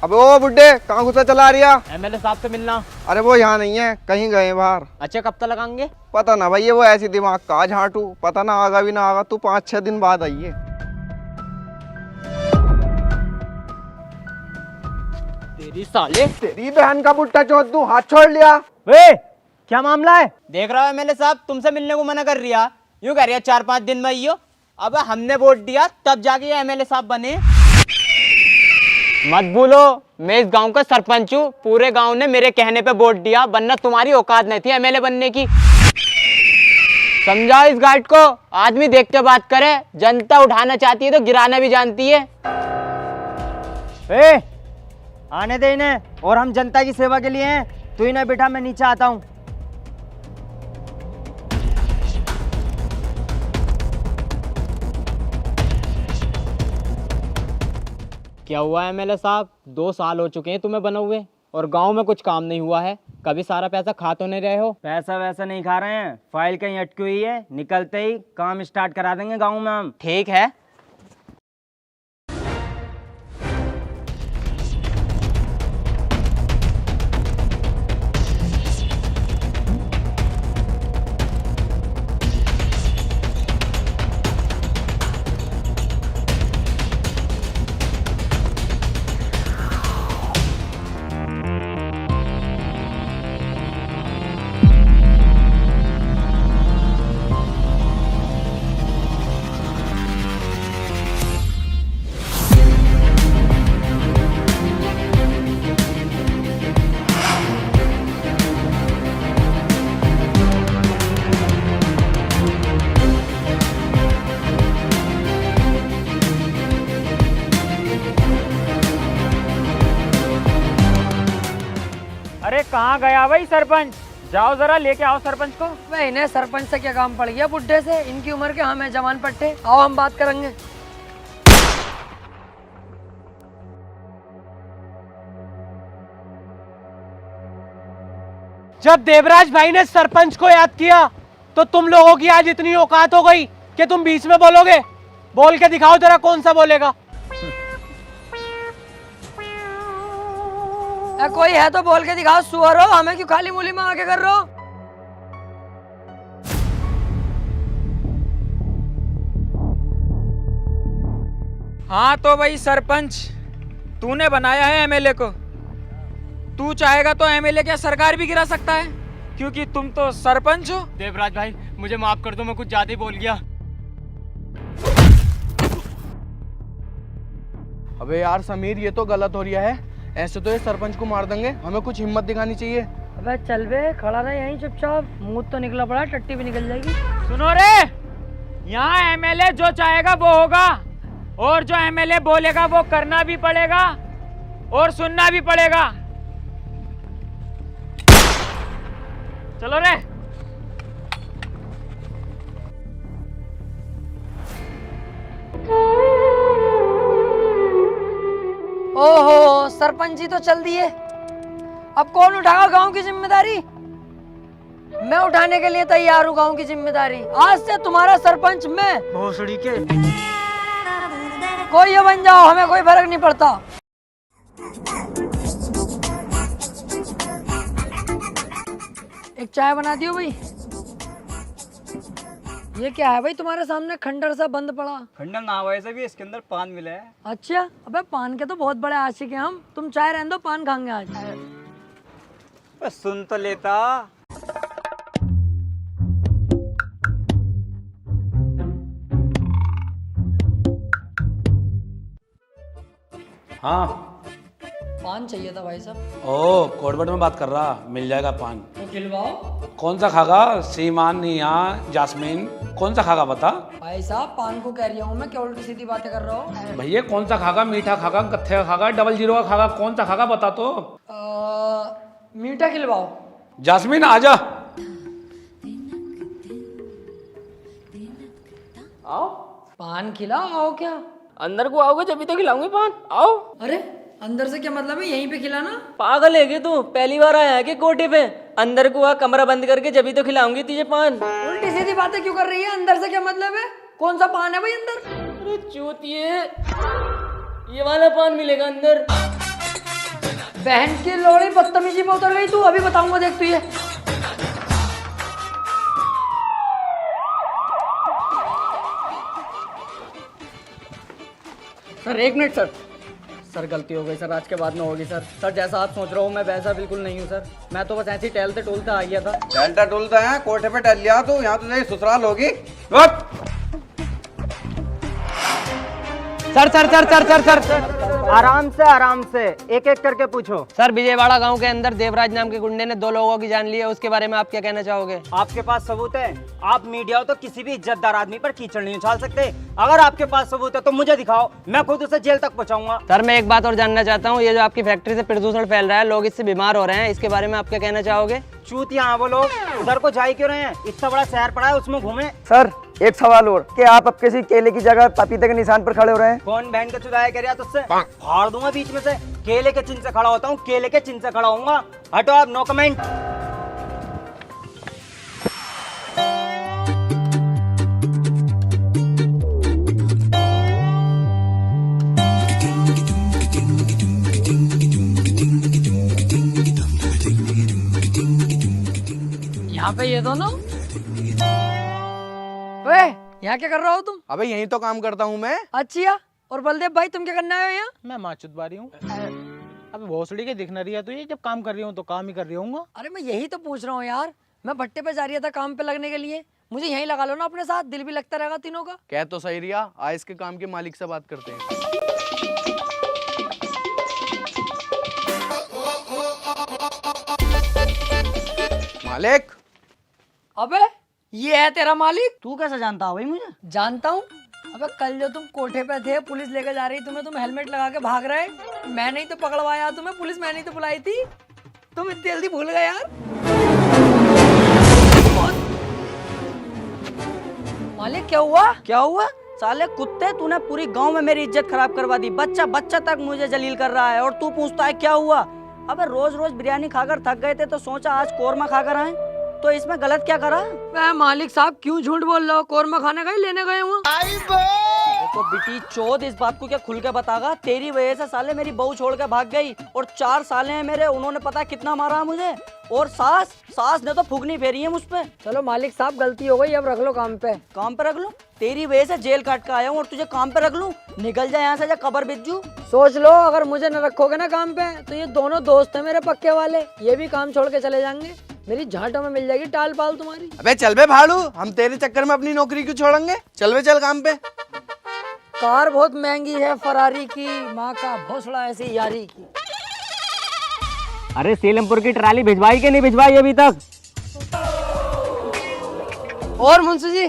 अबे ओ बुड्ढे, कहाँ घुसा चला रिया? एमएलए साहब से मिलना। अरे वो यहाँ नहीं है, कहीं गए बाहर। अच्छा, कब तक लगाएंगे? पता ना भाई, ये वो ऐसी दिमाग का झाटू, पता ना आगा भी ना आगा। तू 5-6 दिन बाद आइए। तेरी साले। तेरी बहन का बुट्टा चौथ, तू हाथ छोड़ लिया। वे, क्या मामला है? देख रहा हो एमएलए साहब, तुमसे मिलने को मना कर रिया। यूं कह रही है 4-5 दिन में आइयो। अब हमने वोट दिया तब जाके ये एमएलए साहब बने। मत भूलो, मैं इस गांव का सरपंच हूँ। पूरे गांव ने मेरे कहने पे वोट दिया, वरना तुम्हारी औकात नहीं थी एमएलए बनने की। समझाओ इस गाइड को, आदमी देख के बात करे। जनता उठाना चाहती है तो गिराना भी जानती है। ए, आने दे इन्हें, और हम जनता की सेवा के लिए हैं। तू इन्हें बिठा, मैं नीचे आता हूँ। क्या हुआ एमएलए साहब? 2 साल हो चुके हैं तुम्हें बने हुए, और गांव में कुछ काम नहीं हुआ है। कभी सारा पैसा खा तो नहीं रहे हो? पैसा वैसा नहीं खा रहे हैं, फाइल कहीं अटकी हुई है, निकलते ही काम स्टार्ट करा देंगे गाँव में हम। ठीक है। अरे कहाँ गया भाई सरपंच? जाओ जरा लेके आओ सरपंच को। मैं इन्हें सरपंच से क्या काम पड़ गया बुड्ढे से? इनकी उम्र के हम हैं जवान पट्टे। आओ हम बात करेंगे। जब देवराज भाई ने सरपंच को याद किया तो तुम लोगों की आज इतनी औकात हो गई कि तुम बीच में बोलोगे? बोल के दिखाओ जरा, कौन सा बोलेगा? कोई है तो बोल के दिखाओ। सुअर हो, हमें क्यों खाली मूली में आके कर रहे हो? हाँ तो भाई सरपंच, तूने बनाया है एमएलए को। तू चाहेगा तो एमएलए क्या सरकार भी गिरा सकता है, क्योंकि तुम तो सरपंच हो। देवराज भाई, मुझे माफ कर दो, मैं कुछ ज्यादा ही बोल गया। अबे यार समीर, ये तो गलत हो रहा है। ऐसे तो ये सरपंच को मार देंगे, हमें कुछ हिम्मत दिखानी चाहिए। अबे चल बे, खड़ा रहे यहीं चुपचाप। मुंह तो निकला पड़ा, टट्टी भी निकल जाएगी। सुनो रे, यहाँ एमएलए जो चाहेगा वो होगा, और जो एमएलए बोलेगा वो करना भी पड़ेगा और सुनना भी पड़ेगा। चलो रे। ओहो, सरपंच जी तो चल दिए। अब कौन उठाएगा गांव की जिम्मेदारी? मैं उठाने के लिए तैयार हूँ गांव की जिम्मेदारी। आज से तुम्हारा सरपंच मैं। भोसड़ी के। कोई ये बन जाओ, हमें कोई फर्क नहीं पड़ता। एक चाय बना दियो भाई। ये क्या है भाई तुम्हारे सामने खंडर सा बंद पड़ा? खंडन ना वैसे भी इसके अंदर पान मिला है। अच्छा, अबे पान के तो बहुत बड़े आशिक हैं हम। तुम चाय रहने दो, पान खाएंगे आज। बस सुन तो लेता। हाँ। पान चाहिए था भाई साहब। ओ, कोडवर्ड में बात कर रहा, मिल जाएगा पान। तो खिलवाओ। कौन सा खागा? सीमान, निया, जास्मीन, कौन सा खागा बता? भाई साहब पान को कह रही हूँ मैं, क्या उल्टी सीधी बातें कर रहा हूँ? भैया कौन सा खागा? मीठा खागा, कत्थे का खागा, 00 का खागा, कौन सा खागा बता तो। मीठा खिलवाओ। जास्मीन आजा। आओ। पान खिलाओ। आओ क्या? अंदर को आओगे जब तो खिलाऊंगी पान। आओ। अरे अंदर से क्या मतलब है? यहीं पे खिलाना। पागल है क्या तू? पहली बार आया है कि कोठे पे? अंदर को आ, कमरा बंद करके जब तो खिलाऊंगी तुझे पान। उल्टी सीधी बातें क्यों कर रही है? अंदर से क्या मतलब है? कौन सा पान है भाई अंदर? अरे चूतिए, ये वाला पान मिलेगा अंदर। बहन की लोड़ी बदतमीजी पे उतर गई तू, अभी बताऊंगा देख तू ये। Sir 1 minute sir. सर गलती हो गई सर, आज के बाद में होगी सर। सर जैसा आप सोच रहे हो मैं वैसा बिल्कुल नहीं हूँ सर। मैं तो बस ऐसे ही टहलते टोलते आ गया था। टहलता टोलता है, कोठे पे टहल लिया तू, यहाँ तुझे ससुराल होगी। Sir sir sir sir sir sir आराम से एक एक करके पूछो। सर विजयवाड़ा गांव के अंदर देवराज नाम के गुंडे ने 2 लोगों की जान ली है, उसके बारे में आप क्या कहना चाहोगे? आपके पास सबूत है? आप मीडिया हो तो किसी भी इज्जतदार आदमी पर कीचड़ नहीं उछाल सकते। अगर आपके पास सबूत है तो मुझे दिखाओ, मैं खुद उसे जेल तक पहुंचाऊंगा। सर मैं एक बात और जानना चाहता हूँ, ये जो आपकी फैक्ट्री से प्रदूषण फैल रहा है, लोग इससे बीमार हो रहे हैं, इसके बारे में आप क्या कहना चाहोगे? चूतिया वो लोग, उधर को जा ही क्यों रहे हैं? इतना बड़ा शहर पड़ा है उसमें घूमे। सर एक सवाल और, कि आप अब किसी केले की जगह पपीते के निशान पर खड़े हो रहे हैं? कौन बहन का चुराया कर रहा तुझसे? फाड़ दूंगा बीच में से। केले के चिन्ह से खड़ा होता हूँ, केले के चिन्ह से खड़ा होऊंगा। हटो आप, नो कमेंट। यहाँ पे ये दोनों, ओए यहाँ क्या कर रहा हो तुम? अबे यही तो काम करता हूँ मैं। अच्छा, और बलदेव भाई तुम क्या करने आए हो यहाँ? मैं माचुत बारी हूँ। अबे भोसड़ी के दिख न रही है तो ये, जब काम कर रही हूँ तो काम ही कर रही हूँ। अरे मैं यही तो पूछ रहा हूँ यार, मैं भट्टे पे जा रही था काम पे लगने के लिए, मुझे यहीं लगा लो ना अपने साथ, दिल भी लगता रहेगा तीनों का। कह तो सही रिया, आज इसके काम के मालिक से बात करते हैं। मालिक। अबे ये है तेरा मालिक? तू कैसे जानता है भाई मुझे? जानता हूँ। अबे कल जो तुम कोठे पे थे, पुलिस लेकर जा रही तुम्हें, तुम हेलमेट लगा के भाग रहे, मैं नहीं तो पकड़वाया तुम्हें, पुलिस मैंने ही तो बुलाई थी, तुम इतनी जल्दी भूल गए यार। मालिक क्या हुआ? क्या हुआ? साले कुत्ते, तूने पूरी गांव में मेरी इज्जत खराब करवा दी। बच्चा बच्चा तक मुझे जलील कर रहा है और तू पूछता है क्या हुआ? अबे रोज रोज बिरयानी खाकर थक गए थे तो सोचा आज कोरमा खाकर आए, तो इसमें गलत क्या करा? मैं मालिक साहब क्यों झूठ बोल रहे हो? कोरमा खाने गए, लेने गए हुआ। तो बेटी चोद इस बात को क्या खुल के बतागा? तेरी वजह से साले मेरी बहू छोड़ के भाग गई और 4 साले हैं मेरे, उन्होंने पता कितना मारा मुझे। और सास ने तो फुगनी फेरी है मुझ पे। चलो मालिक साहब गलती हो गई, अब रख लो काम पे। काम पे रख लो? तेरी वजह से जेल काट के आया हूँ और तुझे काम पे रख लूं? निकल जाए यहाँ से या कबर बिज्जू। सोच लो, अगर मुझे न रखोगे ना काम पे तो ये दोनों दोस्त हैं मेरे पक्के वाले, ये भी काम छोड़ के चले जाएंगे, मेरी झांटों में मिल जाएगी टाल पाल तुम्हारी। अबे चल बे भाड़ू, हम तेरे चक्कर में अपनी नौकरी क्यों छोड़ेंगे? चल बे, चल काम पे। कार बहुत महंगी है फरारी की, माँ का भोसड़ा ऐसी यारी की। अरे सीलमपुर की ट्राली भिजवाई कि नहीं भिजवाई अभी तक? और मुंशी जी,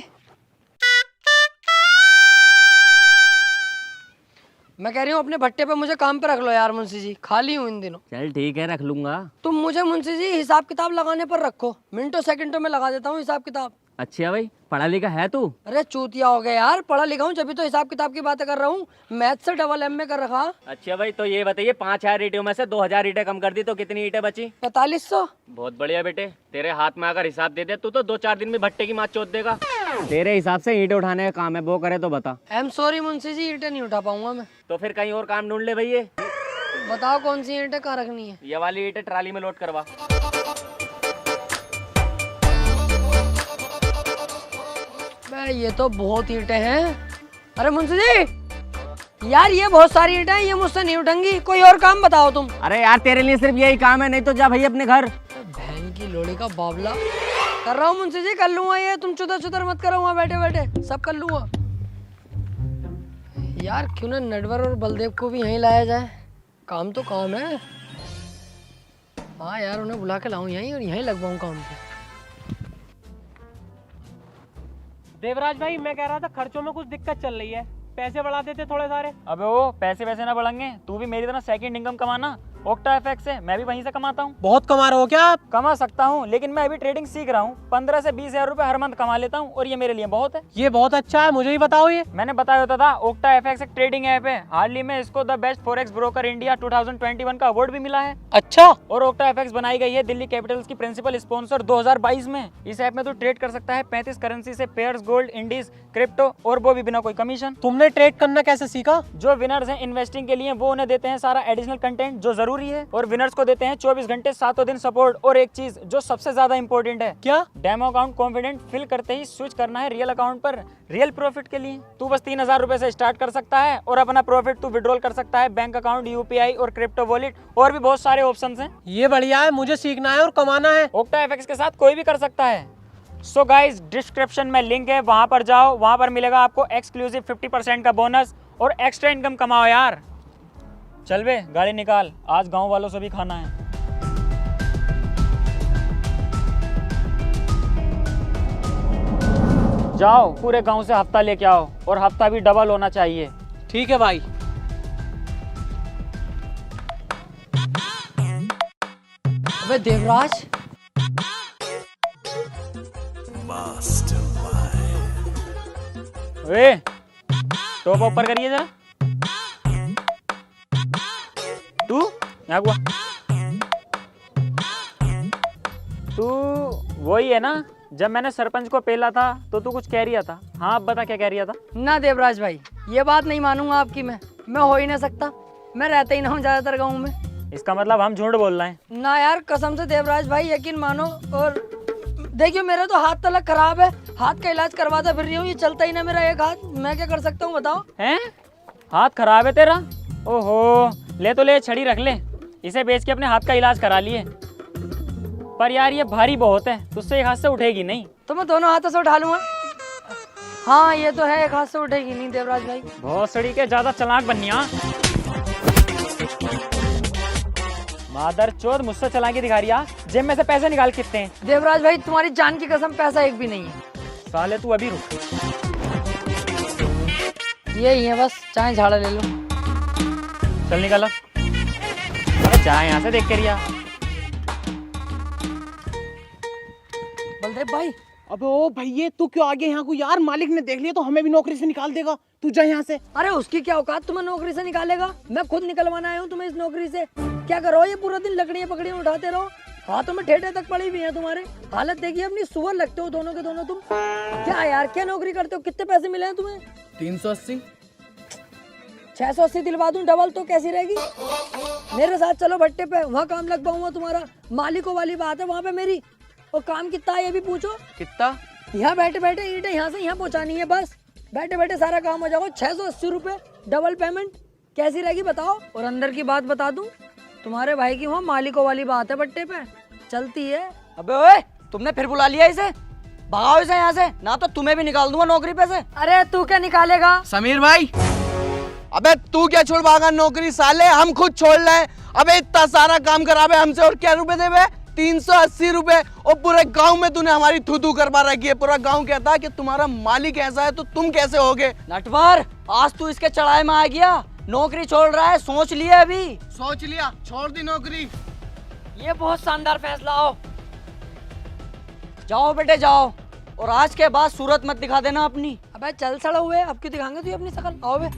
मैं कह रही हूँ अपने भट्टे पे मुझे काम पे रख लो यार मुंशी जी, खाली हूँ इन दिनों। चल ठीक है, रख लूंगा। तुम मुझे मुंशी जी हिसाब किताब लगाने पर रखो, मिनटों सेकंडों में लगा देता हूँ हिसाब किताब। अच्छा भाई, पढ़ा लिखा है तू? अरे चूतिया हो गया यार, पढ़ा लिखा हूँ जब तो हिसाब किताब की बातें कर रहा हूँ, मैथ से डबल एम में कर रखा। अच्छा भाई, तो ये बताइए 5000 ईंटों में से 2000 ईंटें कम कर दी तो कितनी ईंटें बची? 4500। बहुत बढ़िया बेटे, तेरे हाथ में अगर हिसाब दे दे तू तो 2-4 दिन में भट्टे की मात चोद देगा। तेरे हिसाब से ईंटें उठाने का काम है, वो करे तो बता। I am sorry Munshi ji, ईंटें नहीं उठा पाऊंगा मैं। तो फिर कहीं और काम ढूंढ ले भैया। बताओ कौन सी ईंटें कहाँ रखनी है? ये वाली ईंटें ट्राली में लोड करवा। ये तो बहुत ईंटें हैं। अरे मुंशी जी यार, ये बहुत सारी ईंटें हैं, ये मुझसे नहीं उठेंगी, कोई और काम बताओ तुम। अरे यार तेरे लिए सिर्फ यही काम है, नहीं तो जा भाई अपने घर। बहन की लोड़ी का बावला। कर रहा हूँ मुंशी जी, कर लूंगा ये, तुम चुतर मत करो, वहाँ बैठे बैठे सब कर लूंगा। यार क्यों ना नटवर और बलदेव को भी यहीं लाया जाए, काम तो काम है। हाँ यार, उन्हें बुला के लाऊं यहीं और यहीं लगवाऊं काम पे। देवराज भाई, मैं कह रहा था खर्चों में कुछ दिक्कत चल रही है, पैसे बढ़ा देते थोड़े सारे। अबे वो पैसे वैसे ना बढ़ेंगे, तू भी मेरी तरह सेकंड इनकम कमाना। ओक्टा एफएक्स से मैं भी वहीं से कमाता हूँ। बहुत कमा रहे हो क्या आप? कमा सकता हूँ, लेकिन मैं अभी ट्रेडिंग सीख रहा हूँ, 15 से 20 हजार रुपए हर मंथ कमा लेता हूँ और ये मेरे लिए बहुत है। ये बहुत अच्छा है, मुझे ही बताओ। ये मैंने बताया होता था, ओक्टा एफएक्स एक ट्रेडिंग ऐप है, हाल ही में इसको the best forex broker India 2021 का अवार्ड भी मिला है। अच्छा। और ओक्टा एफएक्स बनाई गई है दिल्ली कैपिटल्स की प्रिंसिपल स्पॉन्सर 2022 में। इस ऐप में तू ट्रेड कर सकता है 35 करेंसी से, पेयर्स, गोल्ड, इंडीज, क्रिप्टो, और वो भी बिना कोई कमीशन। तुमने ट्रेड करना कैसे सीखा? जो विनर्स हैं इन्वेस्टिंग के लिए, वो उन्हें देते हैं सारा एडिशनल कंटेंट जो जरूरी जरूरी है और विनर्स को देते हैं 24 घंटे 7 दिन सपोर्ट। और एक चीज जो सबसे ज्यादा इंपॉर्टेंट है, क्या? डेमो अकाउंट कॉन्फिडेंट फिल करते ही स्विच करना है रियल अकाउंट पर रियल प्रॉफिट के लिए। तू बस 3000 रुपए से स्टार्ट कर सकता है और अपना प्रॉफिट तू विड्रॉल कर सकता है बैंक अकाउंट, यूपीआई और क्रिप्टो वॉलेट और भी बहुत सारे ऑप्शंस हैं। ये बढ़िया है, मुझे सीखना है और कमाना है। ओक्टा एफएक्स के साथ कोई भी कर सकता है। सो गाइज डिस्क्रिप्शन में लिंक है, वहां पर जाओ, वहां पर मिलेगा आपको एक्सक्लूसिव 50% का बोनस और एक्स्ट्रा इनकम कमाओ यार। चल बे गाड़ी निकाल, आज गांव वालों से भी खाना है। जाओ पूरे गांव से हफ्ता लेके आओ और हफ्ता भी डबल होना चाहिए। ठीक है भाई। अबे देवराज, वे टॉप ऊपर करिए जरा। तू यहाँ हुआ, तू वही है ना जब मैंने सरपंच को पेला था तो तू कुछ कह रिया था। हाँ अब बता क्या कह रिया था। ना देवराज भाई, ये बात नहीं मानूंगा आपकी। मैं हो ही नहीं सकता, मैं रहता ही ना हूँ ज्यादातर गाँव में। इसका मतलब हम झूठ बोल रहे हैं। ना यार, कसम से देवराज भाई यकीन मानो। और देखियो मेरा तो हाथ तलक खराब है, हाथ का इलाज करवाता फिर रही हूँ, ये चलता ही ना मेरा एक हाथ। मैं क्या कर सकता हूँ बताओ। हैं? हाथ खराब है तेरा? ओहो, ले तो ले, छड़ी रख ले, इसे बेच के अपने हाथ का इलाज करा लिए। पर यार ये भारी बहुत है, तुझसे एक हाथ से उठेगी नहीं। तो मैं दोनों हाथों से उठा लूंगा। हाँ ये तो है, एक हाथ से उठेगी नहीं देवराज भाई। बहुत सड़ी के ज्यादा चालाक बनिया। मादर चोद मुझसे चालाकी दिखा रिया। जेब में से पैसे निकाल कितने हैं? देवराज भाई तुम्हारी जान की कसम पैसा एक भी नहीं है। साले तू अभी रुक। यही है बस, चाहे झाड़ा ले लो। चल निकल। अरे चाहे यहाँ से देख के रिया। बलदेव भाई। अबे ओ भैया, तू क्यों आ गया यहाँ को यार? मालिक ने देख लिया तो हमें भी नौकरी से निकाल देगा। तू जा यहाँ से। अरे उसकी क्या औकात, तुम्हें नौकरी से निकालेगा? मैं खुद निकलवाना आया हूँ तुम्हें इस नौकरी से। क्या करो ये पूरा दिन लकड़ियाँ पकड़ियाँ उठाते रहो, हाथों में ठेठे तक पड़ी हुई हैं तुम्हारे। हालत देखिए अपनी, सुअर लगते हो दोनों के दोनों तुम। क्या यार, क्या नौकरी करते हो? कितने पैसे मिले हैं तुम्हें? 380। 680 दिलवा दूं डबल तो कैसी रहेगी? मेरे साथ चलो भट्टे पे, वहाँ काम लग पाऊंगा तुम्हारा। मालिकों वाली बात है वहाँ पे मेरी। और काम कितना है ये भी पूछो। कितना? यहाँ बैठे बैठे ईंटें यहाँ से यहाँ पहुँचानी है, बस बैठे बैठे सारा काम हो जाएगा। 680 रुपये डबल पेमेंट कैसी रहेगी बताओ? और अंदर की बात बता दूं, तुम्हारे भाई की वहाँ मालिकों वाली बात है भट्टे पे चलती है। अबे ओए, तुमने फिर बुला लिया इसे? भगाओ इसे यहाँ से, ना तो तुम्हें भी निकाल दूंगा नौकरी पे से। अरे तू क्या निकालेगा? समीर भाई, अबे तू क्या छोड़ भागा नौकरी? साले हम खुद छोड़ रहे। अबे इतना सारा काम करावे हमसे और क्या रुपए देवे? 380 रुपए। और पूरे गांव में तूने हमारी थू करवा रखी है। पूरा गांव कहता है कि तुम्हारा मालिक ऐसा है तो तुम कैसे होगे? नटवर, आज तू इसके चढ़ाए में आ गया। नौकरी छोड़ रहा है, सोच लिया अभी। सोच लिया, छोड़ दी नौकरी। ये बहुत शानदार फैसला हो। जाओ बेटे जाओ, और आज के बाद सूरत मत दिखा देना अपनी। अबे चल सड़ा हुए, अब क्यों दिखाएंगे तू अपनी शकल? आओ बे।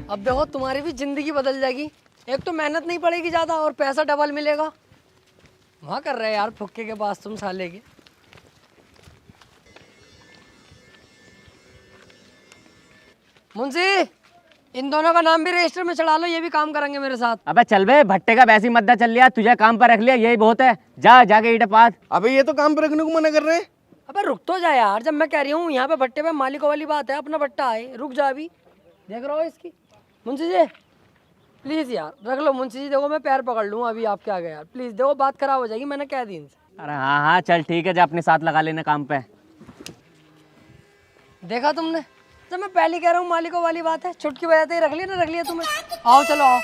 अब देखो तुम्हारी भी जिंदगी बदल जाएगी। एक तो मेहनत नहीं पड़ेगी ज्यादा और पैसा डबल मिलेगा। वहाँ कर रहे यार फुक्के के पास तुम साले के। मुंशी, इन दोनों का नाम भी रजिस्टर में चढ़ा लो, ये भी काम करेंगे मेरे साथ। अबे चल बे, भट्टे का वैसी मद्दा चल लिया, तुझे काम पर रख लिया यही बहुत है। जा जाके ईंटें पात। अबे ये तो काम पर रखने को मना कर रहे हैं। अबे रुक तो जा यार, जब मैं कह रही हूँ यहाँ पे भट्टे पे मालिकों वाली बात है, अपना भट्टा है, रुक जा अभी। देख रहा हो इसकी। मुंशी जी प्लीज यार रख लो। मुंशी जी देखो मैं पैर पकड़ लूँ अभी आपके आगे यार, प्लीज देखो बात खराब हो जाएगी, मैंने कह दी इनसे। अरे हाँ हाँ चल ठीक है, जा अपने साथ लगा लेना काम पे। देखा तुमने, जब मैं पहले कह रहा हूँ मालिकों वाली बात है, छुटकी बजाते ही रख लिया ना, रख लिया तुम्हें। आओ चलो आओ,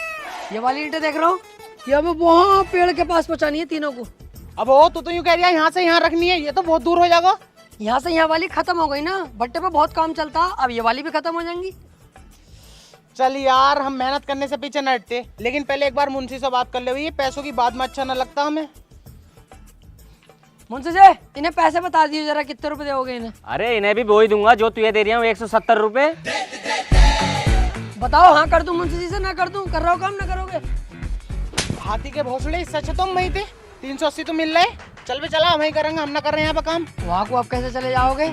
ये वाली ईंटें देख रहा हूँ, ये अब वहाँ पेड़ के पास पहुँचानी है तीनों को। अब वो तो यूँ कह रही है यहाँ से यहाँ रखनी है, ये तो बहुत दूर हो जाएगा। यहाँ से यहाँ वाली खत्म हो गई ना, भट्टे पे बहुत काम चलता, अब ये वाली भी खत्म हो जाएंगी। चल यार, हम मेहनत करने से पीछे न हटते, लेकिन पहले एक बार मुंशी से बात कर ले। ये पैसों की बात में अच्छा न लगता हमें। मुंशी जी इन्हें पैसे बता दिए जरा, कितने रुपए दोगे इन्हें? अरे इन्हें भी वो ही दूंगा जो तुझे दे रही हूँ, 170 रुपए। बताओ हाँ कर दूं मुंशी जी से, ना कर दूं? कर रहा हो काम, ना करोगे? हाथी के भोसड़े, इससे अच्छा तुम वहीं थे। 380 तो मिल रहे। चल बे चला, हम ही करेंगे, हम ना कर रहे हैं यहाँ पे काम। वहाँ को आप कैसे चले जाओगे?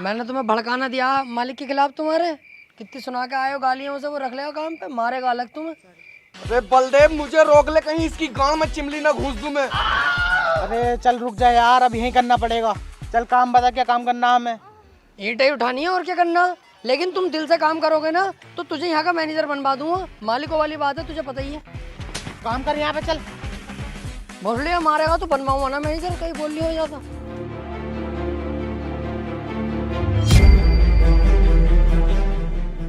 मैंने तुम्हें भड़काना दिया मालिक के खिलाफ तुम्हारे, कितनी सुना के आए हो गालियां उसे, वो रख लेगा काम पे, मारेगा अलग तुम्हें। अबे बलदेव मुझे रोक ले, कहीं इसकी गांव में चिमली ना घुस दूं मैं। अरे चल रुक जा यार, अब यही करना पड़ेगा। चल काम बता, क्या काम करना है हमें? ईंटें उठानी है और क्या करना, लेकिन तुम दिल से काम करोगे ना तो तुझे यहाँ का मैनेजर बनवा दूंगा। मालिकों वाली बात है, तुझे पता ही है। काम कर यहाँ पे, चल। बोल लिया मारेगा तो बनवाऊंगा ना मैनेजर, कहीं बोल लिया हो जाता।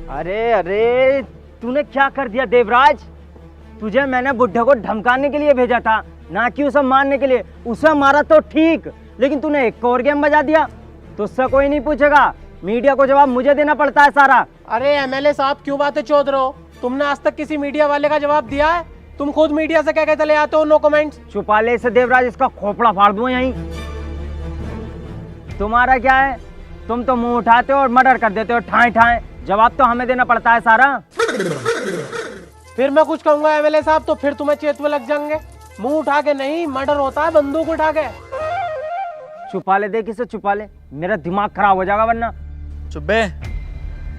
अरे अरे तूने क्या कर दिया देवराज? तुझे मैंने बुड्ढे को धमकाने के लिए भेजा था, ना कि उसे मारने के लिए। उसे मारा तो ठीक, लेकिन तूने एक और गेम बजा दिया। तुझसे कोई नहीं पूछेगा, मीडिया को जवाब मुझे देना पड़ता है सारा। अरे एमएलए साहब क्यों बातें चौध रहे हो? तुमने आज तक किसी मीडिया वाले का जवाब दिया है? तुम खुद मीडिया से कह के चले आते हो नो कमेंट्स। छुपा ले इसे देवराज, इसका खोपड़ा फाड़ दूं यहीं। तुम्हारा क्या है, तुम तो मुंह उठाते हो और मर्डर कर देते हो ठाए ठाए। जवाब तो हमें देना पड़ता है सारा। फिर मैं कुछ कहूंगा एमएलए साहब तो फिर तुम्हें चेतवे लग जाएंगे। मुंह उठा के नहीं, मर्डर होता है बंदूक उठा के। छुपा ले, देख इसे छुपा ले, मेरा दिमाग खराब हो जाएगा वरना। चुप्पे।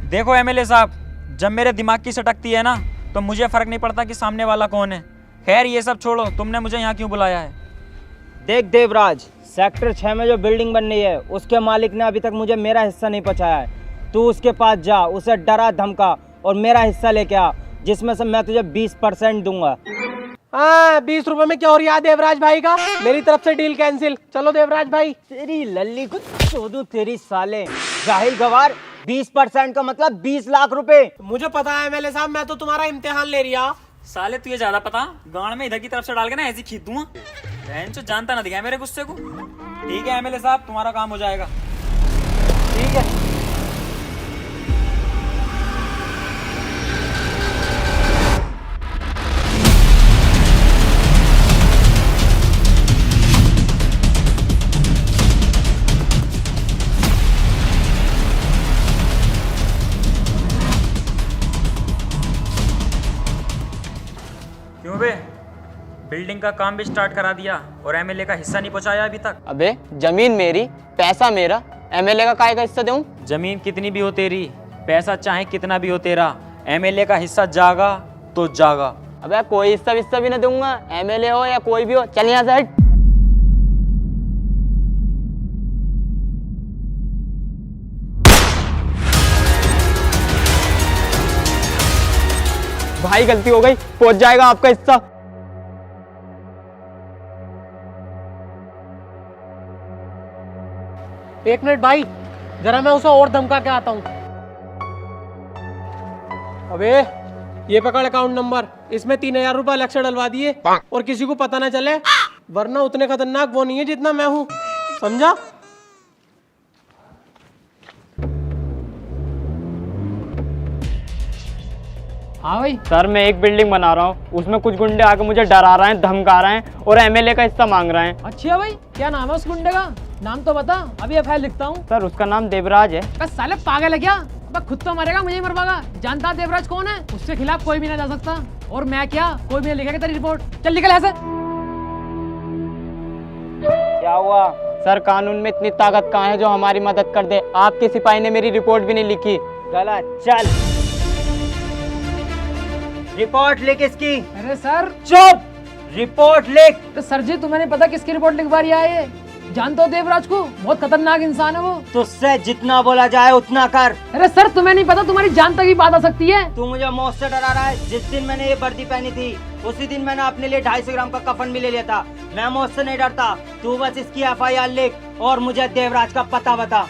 देखो एमएलए साहब, जब मेरे दिमाग की सटकती है ना तो मुझे फर्क नहीं पड़ता कि सामने वाला कौन है। खैर ये सब छोड़ो, तुमने मुझे यहाँ क्यों बुलाया है? देख देवराज, सेक्टर 6 में जो बिल्डिंग बन रही है उसके मालिक ने अभी तक मुझे मेरा हिस्सा नहीं पहुँचाया है। तू उसके पास जा, उसे डरा धमका और मेरा हिस्सा लेके आ, जिसमें से मैं तुझे 20% दूंगा। हाँ, 20 रुपए में क्या हो रहा है देवराज भाई का? मेरी तरफ से डील कैंसिल। चलो देवराज भाई। तेरी लल्ली को चोदू तेरी साले, जाहिल गवार। 20% का मतलब 20 लाख रुपए। मुझे पता है एमएलए साहब, मैं तो तुम्हारा इम्तिहान ले रहा। साले तुझे ज्यादा पता, गांड में इधर की तरफ से डाल के ना ऐसे खींच दूंगा। बहन चो जानता ना दिखाए मेरे गुस्से को। ठीक है एमएलए साहब, तुम्हारा काम हो जाएगा। ठीक है। क्यों बे, बिल्डिंग का काम भी स्टार्ट करा दिया और एमएलए का हिस्सा नहीं पहुंचाया अभी तक? अबे जमीन मेरी, पैसा मेरा, एमएलए का काय का हिस्सा दूं? जमीन कितनी भी हो तेरी, पैसा चाहे कितना भी हो तेरा, एमएलए का हिस्सा जागा तो जागा। अबे कोई हिस्सा भी ना दूंगा, एमएलए हो या कोई भी हो। चल यहाँ से हट। भाई गलती हो गई, पहुंच जाएगा आपका हिस्सा। एक मिनट भाई, जरा मैं उसे और धमका के आता हूँ। अबे ये पकड़ अकाउंट नंबर, इसमें 3000 रुपए अलग से डलवा दिए और किसी को पता ना चले, वरना उतने खतरनाक वो नहीं है जितना मैं हूँ, समझा? हाँ भाई सर, मैं एक बिल्डिंग बना रहा हूँ, उसमें कुछ गुंडे आके मुझे डरा रहे हैं, धमका रहे हैं और एमएलए का हिस्सा मांग रहे हैं। अच्छा भाई, क्या नाम है उस गुंडे का? नाम तो बता, अभी एफआईआर लिखता हूँ। सर उसका नाम देवराज है। बस साले पागल है क्या? अब खुद तो मरेगा, मुझे ही मरवाएगा। जानता देवराज कौन है? उसके खिलाफ कोई भी ना जा सकता। और मैं क्या, कोई भी नहीं लिखेगा तेरी रिपोर्ट। चल निकल ऐसे। क्या हुआ सर, कानून में इतनी ताकत कहाँ है जो हमारी मदद कर दे? आपके सिपाही ने मेरी रिपोर्ट भी नहीं लिखी। गलत, चल रिपोर्ट लिख इसकी। अरे सर चुप, रिपोर्ट लिख। तो सर जी तुम्हें नहीं पता किसकी रिपोर्ट लिखवा रही है ये? जानते हो देवराज को? बहुत खतरनाक इंसान है वो। तुझसे जितना बोला जाए उतना कर। अरे सर तुम्हें नहीं पता, तुम्हारी जान तक ही बात आ सकती है। तू मुझे मौत से डरा रहा है। जिस दिन मैंने ये वर्दी पहनी थी उसी दिन मैंने अपने लिए 250 ग्राम का कफन भी ले लिया था। मैं मौत से नहीं डरता। तू बस इसकी एफआईआर लिख और मुझे देवराज का पता बता।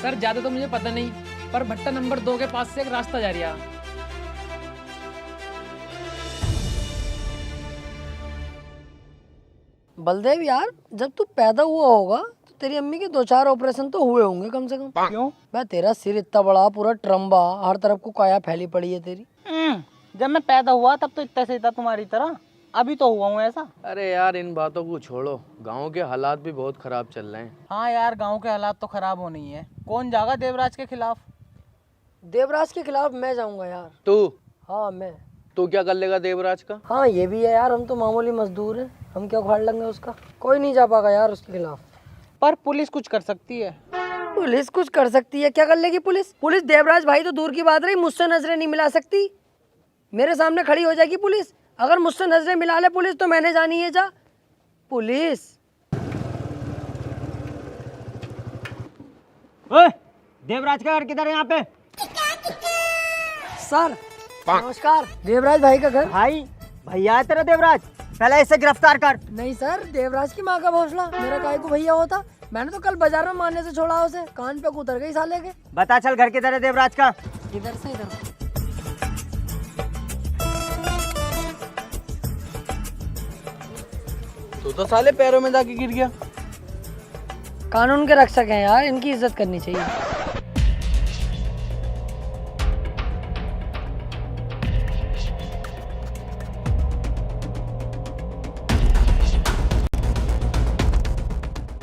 सर ज्यादा तो मुझे पता नहीं, पर भट्टा नंबर 2 के पास से एक रास्ता जा रहा है। बलदेव यार, जब तू पैदा हुआ होगा तो तेरी अम्मी के 2-4 ऑपरेशन तो हुए होंगे कम से कम। क्यों? मैं तेरा सिर इतना बड़ा, पूरा ट्रम्बा, हर तरफ को काया फैली पड़ी है तेरी। जब मैं पैदा हुआ तब तो इतना से था तुम्हारी तरह, अभी तो हुआ हूँ ऐसा। अरे यार इन बातों को छोड़ो, गांव के हालात भी बहुत खराब चल रहे हैं। हाँ यार, गांव के हालात तो खराब होने ही है। कौन जागा देवराज के खिलाफ? देवराज के खिलाफ मैं जाऊंगा यार। तू हाँ मैं। तू क्या कर लेगा देवराज का? हाँ ये भी है यार, हम तो मामूली मजदूर हैं, हम क्या उखाड़ लेंगे उसका। कोई नहीं जा पाएगा यार उसके खिलाफ। पर पुलिस कुछ कर सकती है। पुलिस कुछ कर सकती है, क्या कर लेगी पुलिस? पुलिस देवराज भाई तो दूर की बात रही, मुझसे नजरें नहीं मिला सकती। मेरे सामने खड़ी हो जाएगी पुलिस। अगर मुझसे नजरें मिला ले पुलिस तो मैंने जानी है जा पुलिस। ओए, देवराज का घर किधर है यहाँ पे? सर नमस्कार। देवराज भाई का घर? भाई भैया है तेरा देवराज, पहले इसे गिरफ्तार कर। नहीं सर, देवराज की माँ का भोसला, मेरा काय को भैया होता। मैंने तो कल बाजार में मारने से छोड़ा उसे, कान पे उतर गई साले के। बता चल घर किधर है देवराज का? इधर से इधर। तू तो साले पैरों में जाके गिर गया। कानून के रक्षक हैं यार, इनकी इज्जत करनी चाहिए।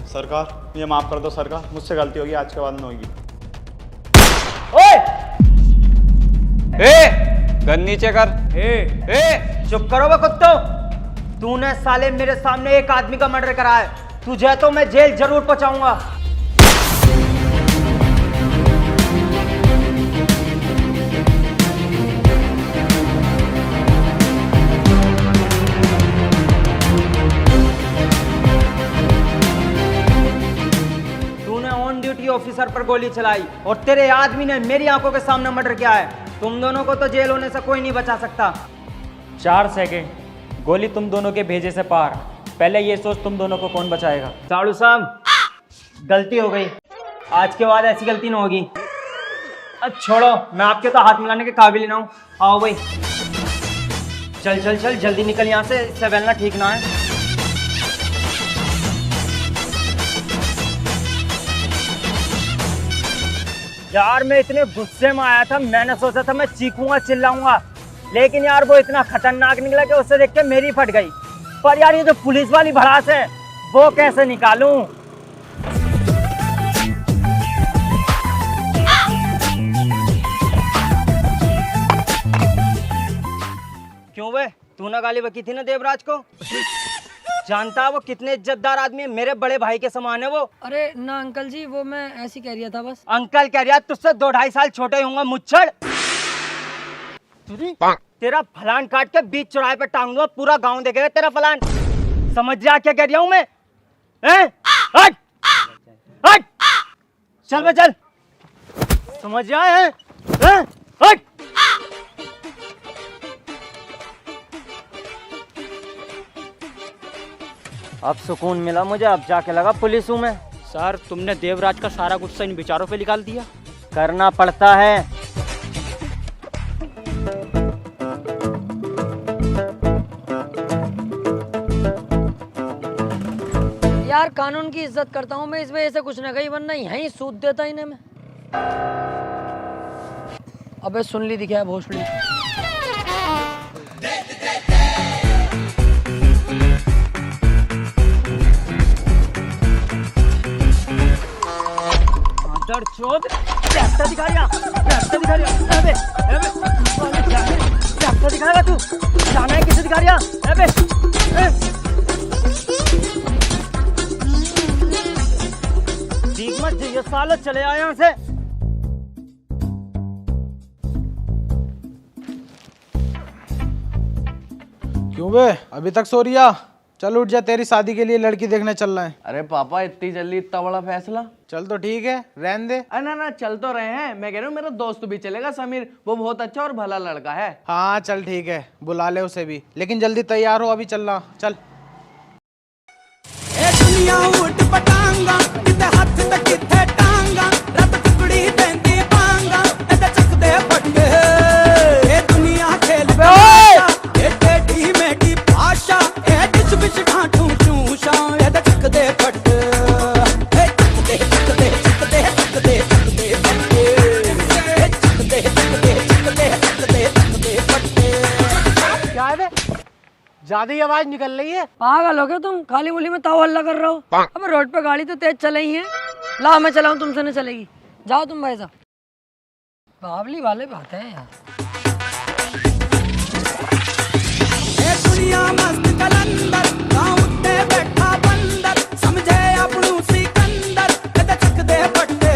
सरकार ये माफ कर दो सरकार, मुझसे गलती होगी, आज के बाद नहीं होगी। गन नीचे कर। चुप करो बे कुत्तो। तूने साले मेरे सामने एक आदमी का मर्डर करा है, तुझे तो मैं जेल जरूर पहुंचाऊंगा। तूने ऑन ड्यूटी ऑफिसर पर गोली चलाई और तेरे आदमी ने मेरी आंखों के सामने मर्डर किया है। तुम दोनों को तो जेल होने से कोई नहीं बचा सकता। 4 सेकंड, गोली तुम दोनों के भेजे से पार। पहले ये सोच तुम दोनों को कौन बचाएगा। साड़ू साहब गलती हो गई, आज के बाद ऐसी गलती ना होगी। अब छोड़ो, मैं आपके तो हाथ मिलाने के काबिल ही ना हूँ। आओ भाई, चल चल चल जल्दी निकल यहाँ से, इससे बेलना ठीक ना है। यार मैं इतने गुस्से में आया था, मैंने सोचा था मैं चीखूंगा चिल्लाऊंगा, लेकिन यार वो इतना खतरनाक निकला कि उससे देख के मेरी फट गई। पर यार ये जो पुलिस वाली भड़ास है वो कैसे निकालूं? क्यों बे, तूने गाली बकी थी ना देवराज को? जानता वो कितने इज्जतदार आदमी है, मेरे बड़े भाई के समान है वो। अरे ना अंकल जी, वो मैं ऐसी कह रहा था बस। अंकल कह रहा, तुझसे 2-2.5 साल छोटे होंगे मुच्छड़। तेरा फलान काट के बीच चौराहे पे टांग दूंगा, पूरा गांव देखेगा तेरा फलान। समझ जा क्या कह रहा हूं मैं? हट हट, चल बे चल, समझ जा है? हट। अब सुकून मिला मुझे, अब जाके लगा पुलिस हूं मैं। सर तुमने देवराज का सारा गुस्सा इन विचारों पे निकाल दिया। करना पड़ता है। यार कानून की इज्जत करता हूँ मैं, इस वजह से कुछ न कहीं, वरना यहीं सूद देता इन्हें मैं। अबे सुन ली दिखा है भोसड़ी। चोद रास्ता दिखा रहा, रास्ता दिखा रहा। अबे रास्ता दिखाएगा तू? जाना है किसे दिखा रहा? अबे ठीक मत ये सालो, चले आए यहाँ से। क्यों बे अभी तक सो रिया? चल उठ जा, तेरी शादी के लिए लड़की देखने चल रहे हैं। अरे पापा इतनी जल्दी इतना बड़ा फैसला? चल तो ठीक है, रहने दे। अरे ना ना, चल तो रहे हैं। मैं कह रहा हूँ मेरा दोस्त भी चलेगा, समीर, वो बहुत अच्छा और भला लड़का है। हाँ चल ठीक है, बुला ले उसे भी, लेकिन जल्दी तैयार हो, अभी चलना। चल दुनिया उठ पटांगा, किते हाथ ते किते टांगा, रब टुकड़ी देंदी पांगा, एदा चकदे फटके। ए दुनिया खेल ए टेढ़ी मेढ़ी भाषा, ए डिच बिच ढांठू चूषा, एदा चकदे फटके। ए चकदे चकदे चकदे चकदे चकदे फटके। ए चकदे चकदे चकदे चकदे चकदे फटके। क्या है, ज्यादा ही आवाज निकल रही है। पागल हो गए तुम, खाली मुली में ताव हल्ला कर रहे हो। अब रोड पे गाड़ी तो तेज चल रही है। ला मैं चलाऊं, तुमसे नहीं चलेगी। जाओ तुम भाई साहब। बावली वाले बात है यार। दुनिया मस्त कलंदर, गाँव उत्ते बैठा बंदर, समझे अपनू सिकंदर, एदा चकदे फटके।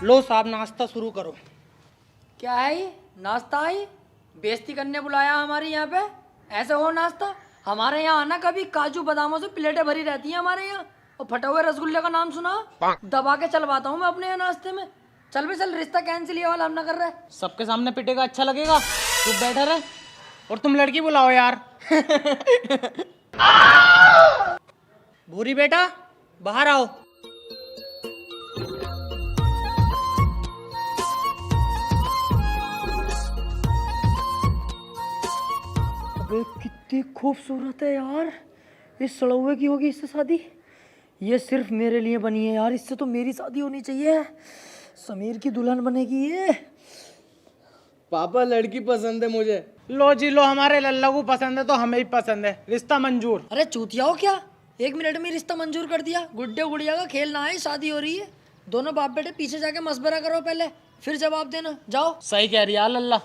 लो साहब नाश्ता शुरू करो। क्या है ये नाश्ता है? बेइज्जती करने बुलाया हमारे यहाँ पे? ऐसे हो नाश्ता? हमारे यहाँ आना, कभी काजू बादामों से प्लेटें भरी रहती हैं हमारे यहाँ, और फटे हुए रसगुल्ले का नाम सुना, दबा के चलवाता हूँ मैं अपने यहाँ नाश्ते में। चल भी चल, रिश्ता कैंसिल ये वाला हम ना कर रहे। सबके सामने पिटेगा अच्छा लगेगा? चुप बैठा रहे और तुम लड़की बुलाओ यार। भूरी बेटा बाहर आओ। अबे कितनी खूबसूरत है यार, इस सड़ौए की होगी इससे शादी? ये सिर्फ मेरे लिए बनी है यार, इससे तो मेरी शादी होनी चाहिए। समीर की दुल्हन बनेगी ये। पापा लड़की पसंद है मुझे। लो जी लो, हमारे लल्ला को पसंद है तो हमें भी पसंद है, रिश्ता मंजूर। अरे चूतिया हो क्या, 1 मिनट में रिश्ता मंजूर कर दिया? गुड्डे गुड़िया का खेल ना है, शादी हो रही है। दोनों बाप बेटे पीछे जाके मशवरा करो पहले, फिर जवाब देना। जाओ। सही कह रही है लल्ला।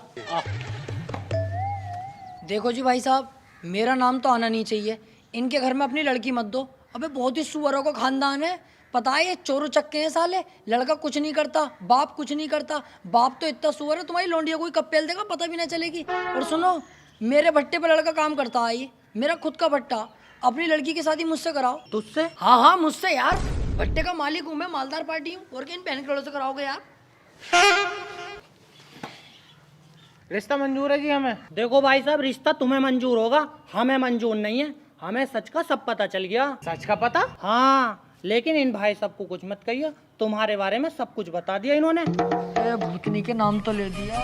देखो जी भाई साहब, मेरा नाम तो आना नहीं चाहिए, इनके घर में अपनी लड़की मत दो। अबे बहुत ही सुअरों का खानदान है, पता है ये चोरू चक्के हैं साले। लड़का कुछ नहीं करता, बाप कुछ नहीं करता। बाप तो इतना सुअर है, तुम्हारी लौंडिया कोई कब पेल देगा पता भी ना चलेगी। और सुनो, मेरे भट्टे पे लड़का काम करता है, ये मेरा खुद का भट्टा। अपनी लड़की की शादी मुझसे कराओ। तुझसे? हाँ हाँ मुझसे यार, भट्टे का मालिक हूँ मैं, मालदार पार्टी हूँ। और क्या इन बहन करोड़ों से कराओगे यार? रिश्ता मंजूर है जी हमें। देखो भाई साहब, रिश्ता तुम्हें मंजूर होगा, हमें मंजूर नहीं है। हमें सच का सब पता चल गया। सच का पता? हाँ, लेकिन इन भाई साहब को कुछ मत कहिए, तुम्हारे बारे में सब कुछ बता दिया इन्होंने। भूतनी के नाम तो ले दिया।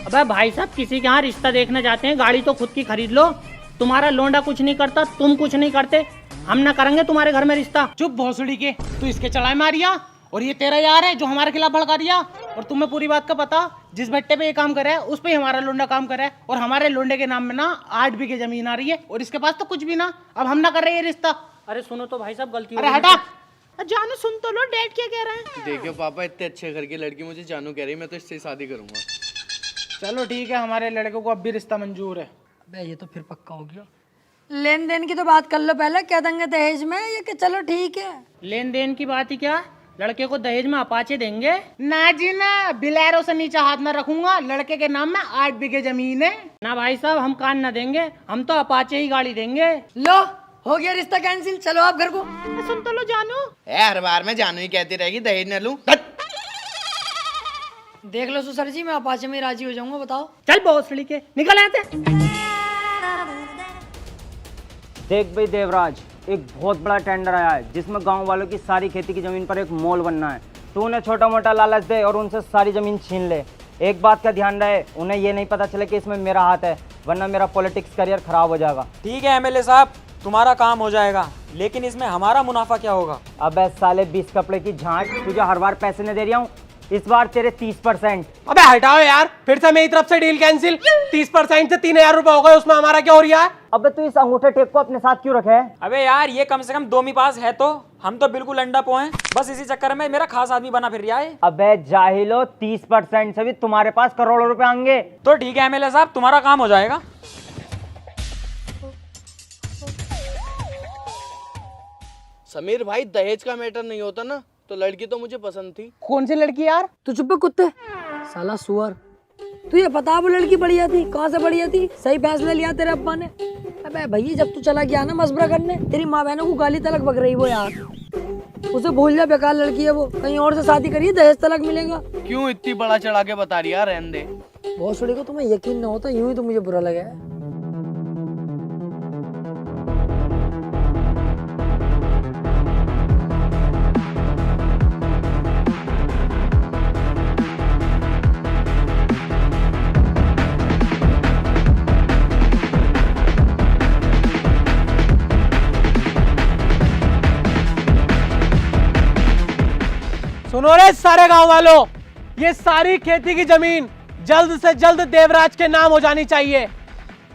अबे भाई साहब, किसी के यहाँ रिश्ता देखने जाते हैं, गाड़ी तो खुद की खरीद लो। तुम्हारा लोंडा कुछ नहीं करता, तुम कुछ नहीं करते, हम ना करेंगे तुम्हारे घर में रिश्ता। चुप भोसड़ी के, तू इसके चढ़ाई मारिया और ये तेरा यार है जो हमारे खिलाफ भड़का दिया। और तुम्हें पूरी बात का पता, जिस भट्टे पे ये काम करे है उस पे ही हमारा लोंडा काम करे है, और हमारे लोंडे के नाम में ना 8 बीघे जमीन आ रही है, और इसके पास तो कुछ भी ना। अब हम ना कर रहे ये रिश्ता। अरे सुनो तो भाई साहब, गलती। अरे हटा। जानू सुन तो लो, डैड क्या कह रहे हैं। देखियो पापा, इतने अच्छे घर की लड़की मुझे जानू कह रही है, मैं तो इससे शादी करूंगा। चलो ठीक है, हमारे लड़के को अब भी रिश्ता मंजूर है। अबे ये तो फिर पक्का हो गया। लेन देन की तो बात कर लो पहले, क्या देंगे दहेज में? ये कि चलो ठीक है। लेन देन की बात ही क्या, लड़के को दहेज में अपाचे देंगे। ना जी ना, बिलैरो से नीचे हाथ ना रखूंगा, लड़के के नाम में 8 बीघे जमीन है ना। भाई साहब, हम कान ना देंगे, हम तो अपाचे ही गाड़ी देंगे। लो हो गया रिश्ता कैंसिल, चलो आप घर को। सुन तो लो जानू। हर बार में जानू ही कहती रहेगी दहेज न लूं। देख लो ससुर जी, मैं अपाचे में राजी हो जाऊंगा, बताओ। चल बहुत सड़ी के निकल आते। देख भाई देवराज, एक बहुत बड़ा टेंडर आया है जिसमें गांव वालों की सारी खेती की जमीन पर एक मॉल बनना है। तू उन्हें छोटा मोटा लालच दे और उनसे सारी जमीन छीन ले। एक बात का ध्यान रहे, उन्हें ये नहीं पता चले कि इसमें मेरा हाथ है, वरना मेरा पॉलिटिक्स करियर खराब हो जाएगा। ठीक है एमएलए साहब, तुम्हारा काम हो जाएगा, लेकिन इसमें हमारा मुनाफा क्या होगा? अबे साले 20 कपड़े की झांट, तुझे हर बार पैसे नहीं दे रहा हूँ, इस बार तेरे 30%। अबे हटाओ यार, फिर से मेरी तरफ से डील कैंसिल। 30% से 3000 रुपए हो गए, उसमें हमारा क्या हो रहा है? अबे तू इस अंगूठे टेप को अपने साथ क्यों रखे है? अबे यार, ये कम से कम 2 पास है, तो हम तो बिल्कुल अंडा पो हैं। बस इसी चक्कर में मेरा खास आदमी बना फिर रहा है। अबे जाहिलो, 30% से भी तुम्हारे पास करोड़ों रुपए आएंगे। तो ठीक है एमएलए साहब, तुम्हारा काम हो जाएगा। समीर भाई, दहेज का मैटर नहीं होता ना, तो लड़की तो मुझे पसंद थी। कौन सी लड़की यार? तू चुप है कुत्ते, साला सुअर। तुझे पता वो लड़की बढ़िया थी, कहाँ से बढ़िया थी? सही फैसला लिया तेरे अब्बा ने। अबे भैया, जब तू चला गया ना मशवरा करने, तेरी माँ बहनों को गाली तलक बक रही वो यार। उसे भूल जा, बेकार लड़की है वो, कहीं और से शादी करिए, दहेज तलक मिलेगा। क्यों इतनी बड़ा चढ़ा के बता रही यार, रहने दे। बहुत छोड़ी को तुम्हें यकीन ना होता, यूं ही तो मुझे बुरा लगा है। सुनो रे सारे गांव वालों, ये सारी खेती की जमीन जल्द से जल्द देवराज के नाम हो जानी चाहिए,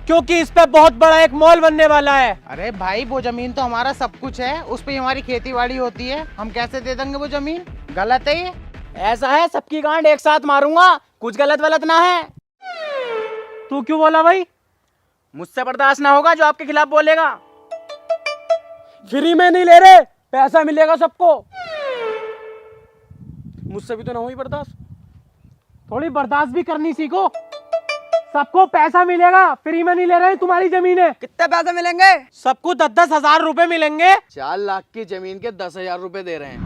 क्योंकि इस पे बहुत बड़ा एक मॉल बनने वाला है। अरे भाई, वो जमीन तो हमारा सब कुछ है, उस पे हमारी खेती बाड़ी होती है, हम कैसे दे देंगे वो जमीन? गलत है ये। ऐसा है, सबकी गांड एक साथ मारूंगा, कुछ गलत वलत ना है। तू क्यों बोला भाई? मुझसे बर्दाश्त ना होगा जो आपके खिलाफ बोलेगा। फ्री में नहीं ले रहे, पैसा मिलेगा सबको। मुझसे भी तो ना हुई बर्दाश्त। थोड़ी बर्दाश्त भी करनी सीखो। सबको पैसा मिलेगा, फ्री में नहीं ले रहे तुम्हारी जमीन है। कितने पैसे मिलेंगे? सबको 10-10 हजार रुपए मिलेंगे। 4 लाख की जमीन के 10,000 रुपए दे रहे हैं।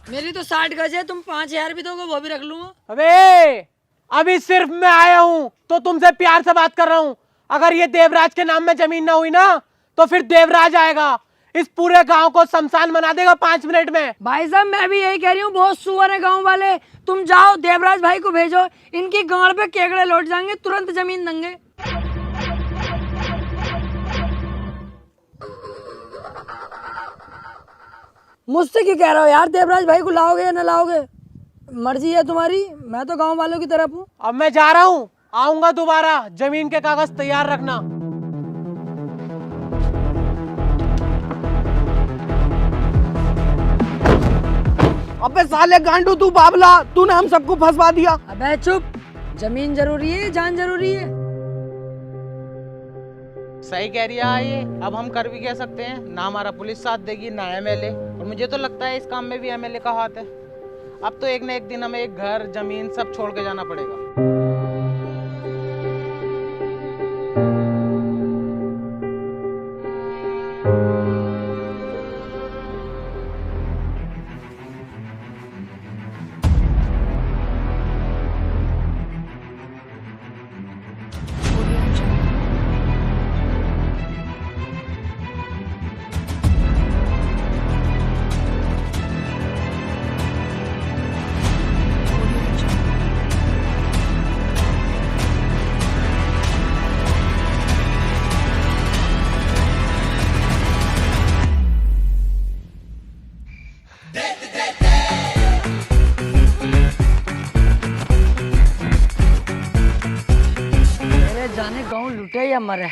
मेरी तो 60 गज है, तुम 5,000 भी दोगे वो भी रख लूंगा। अबे अभी सिर्फ मैं आया हूँ तो तुमसे प्यार से बात कर रहा हूँ। अगर ये देवराज के नाम में जमीन ना हुई ना तो फिर देवराज आएगा, इस पूरे गांव को शमशान बना देगा 5 मिनट में। भाई साहब मैं भी यही कह रही हूँ, बहुत सुअर है गांव वाले। तुम जाओ देवराज भाई को भेजो, इनकी गांड पे केकड़े लौट जाएंगे, तुरंत जमीन देंगे। मुझसे क्यों कह रहे हो यार? देवराज भाई को लाओगे या न लाओगे, मर्जी है तुम्हारी। मैं तो गांव वालों की तरफ हूँ। अब मैं जा रहा हूँ, आऊंगा दोबारा। जमीन के कागज तैयार रखना। अबे साले गांडू तू बाबला, तूने हम सबको फंसवा दिया। अबे चुप, जमीन जरूरी है, जान जरूरी है। सही कह रही है ये। अब हम कर भी कह सकते हैं, ना हमारा पुलिस साथ देगी ना एमएलए, और मुझे तो लगता है इस काम में भी एमएलए का हाथ है। अब तो एक न एक दिन हमें एक घर जमीन सब छोड़ के जाना पड़ेगा। जाने गाँव लुटे या मरे,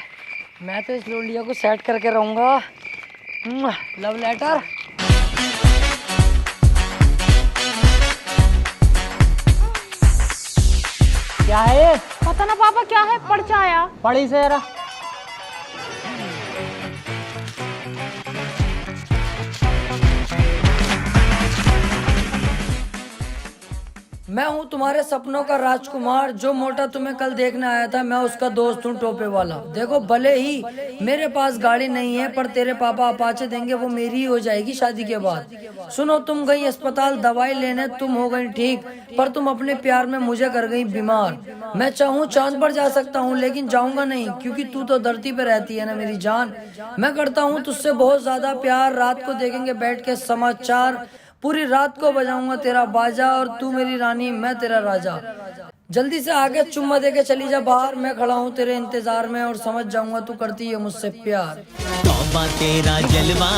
मैं तो इस लोलिया को सेट करके रहूंगा। Love letter. क्या है? पता ना पापा क्या है, पढ़ के आया। पढ़ी से जरा। मैं हूँ तुम्हारे सपनों का राजकुमार, जो मोटा तुम्हें कल देखने आया था, मैं उसका दोस्त हूँ टोपे वाला। देखो भले ही मेरे पास गाड़ी नहीं है, पर तेरे पापा अपाचे देंगे, वो मेरी ही हो जाएगी शादी के बाद। सुनो, तुम गई अस्पताल दवाई लेने, तुम हो गई ठीक, पर तुम अपने प्यार में मुझे कर गई बीमार। मैं चाहूँ चांद पर जा सकता हूँ, लेकिन जाऊंगा नहीं, क्योंकि तू तो धरती पे रहती है ना मेरी जान। मैं करता हूँ तुझसे बहुत ज्यादा प्यार, रात को देखेंगे बैठ के समाचार, पूरी रात को बजाऊंगा तेरा बाजा, और तू मेरी रानी मैं तेरा राजा। जल्दी से आगे चुम्मा दे के चली जा बाहर, मैं खड़ा हूँ तेरे इंतजार में, और समझ जाऊंगा तू करती है मुझसे प्यार। तौबा तेरा जलवा,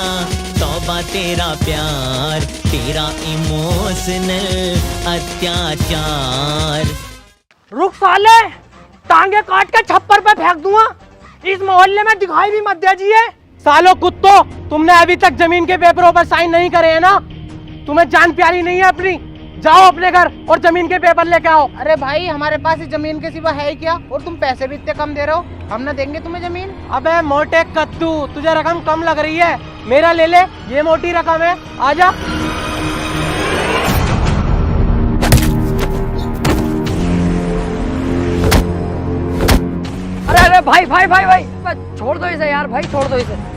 तौबा तेरा प्यार, तेरा इमोशनल अत्याचार। रुक साले, टांगे काट के छप्पर पे फेंक दूंगा। इस मोहल्ले में दिखाई भी मत दीजिए। सालो कुत्तो, तुमने अभी तक जमीन के पेपरों पर साइन नहीं करे है ना? तुम्हें जान प्यारी नहीं है अपनी? जाओ अपने घर और जमीन के पेपर लेके आओ। अरे भाई हमारे पास इस जमीन के सिवा है ही क्या, और तुम पैसे भी इतने कम दे रहे हो, हम ना देंगे तुम्हें जमीन। अबे मोटे कद्दू, तुझे रकम कम लग रही है, मेरा ले ले, ये मोटी रकम है। आजा। अरे अरे भाई भाई भाई भाई, छोड़ दो इसे यार, भाई छोड़ दो इसे।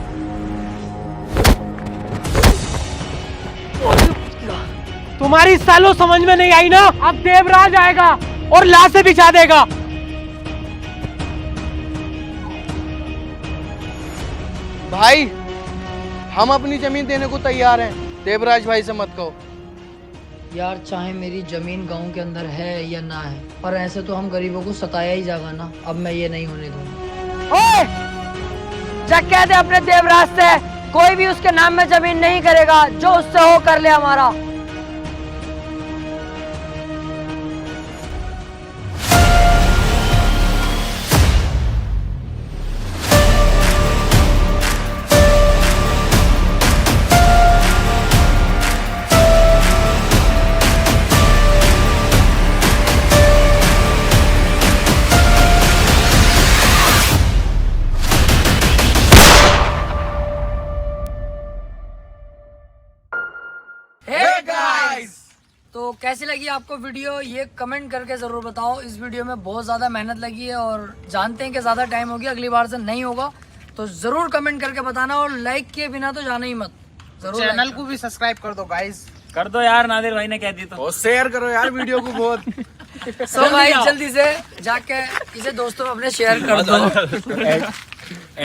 तुम्हारी सालों समझ में नहीं आई ना? अब देवराज आएगा और लाशें बिछा देगा। भाई हम अपनी जमीन देने को तैयार हैं, देवराज भाई से मत कहो। यार चाहे मेरी जमीन गांव के अंदर है या ना है, पर ऐसे तो हम गरीबों को सताया ही जाएगा ना। अब मैं ये नहीं होने दूंगा। ओए! जा कह दे अपने देवराज से, कोई भी उसके नाम में जमीन नहीं करेगा, जो उससे हो कर ले हमारा। कैसी लगी आपको वीडियो ये कमेंट करके जरूर बताओ। इस वीडियो में बहुत ज्यादा मेहनत लगी है और जानते हैं कि ज्यादा टाइम हो गया, अगली बार से नहीं होगा, तो जरूर कमेंट करके बताना और लाइक किए बिना तो जाना ही मत। जरूर चैनल को भी सब्सक्राइब कर दो गाइस। कर दो यार, नादिर भाई ने कह दी तो। और शेयर करो यार वीडियो को बहुत। सो गाइस जल्दी से जाके इसे दोस्तों में अपने शेयर कर दो।